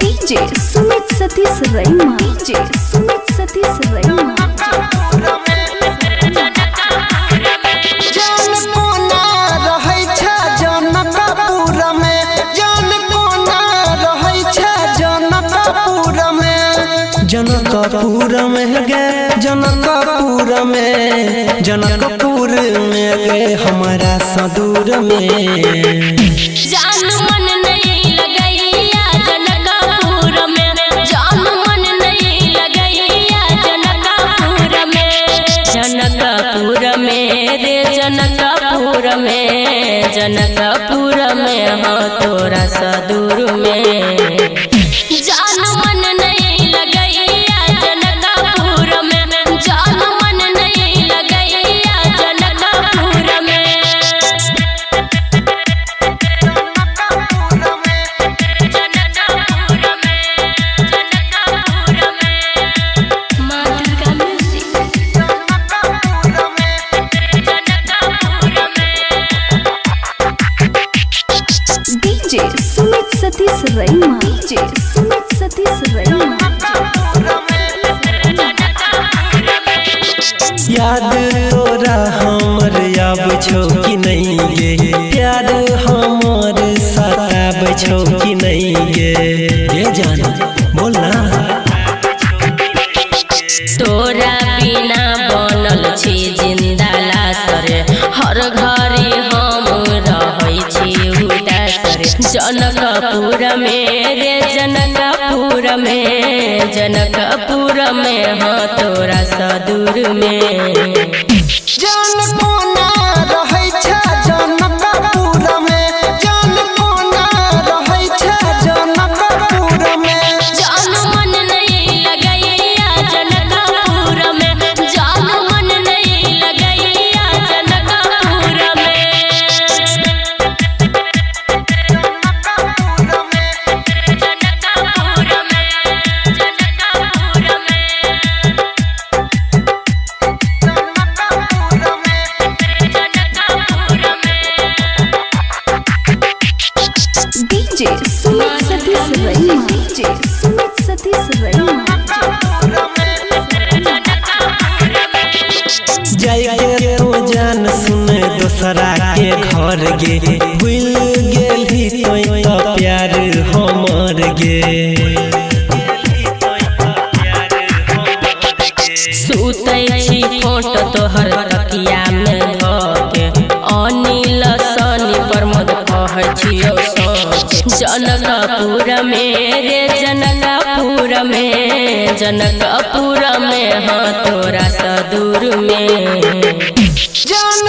DJ Sumit Satish रैमा DJ Sumit Satish रैमा Janakpur में गे जनकपुर में गे हमारा सदूर में जान मन नहीं लगैया जनकपुर में जान मन नहीं लगैया जनकपुर में रे जनकपुर में हाँ तोरा सदूर में जान मन नहीं लगैया जनकपुर में जान मन नहीं लगैया जनकपुर में डीजे सुमित सतीश रैमा डीजे सुमित सतीश रैमा याद तोरा हमर आब छौ कि नहीं गे प्यार हमर सताब छौ कि नहीं गे ये जाना बोल ना तोरा बिना बनल छी जिंदा लाशर हर घड़ी हम रहै छी उदासर जनकपुर में रे जनकपुर में हाँ तोरा सदूर में जान कोना रहै छै जनकपुर में जान कोना रहै छै जनकपुर में जान मन नहीं लगैया जनकपुर में जान मन नहीं लगैया जनकपुर में डीजे सुमित सतीश रैमा डीजे सुमित सतीश रैमा जाइके तू जान सुन दोसरा के घर गे भूल गेली तोय तो प्यार हमर गे सुतै छी फोट तोहर तकिया में धके अनिल सनी प्रमोद कहै छियौ सोच जनकपुर में रे जनकपुर में हाँ तोरा सदूर में जान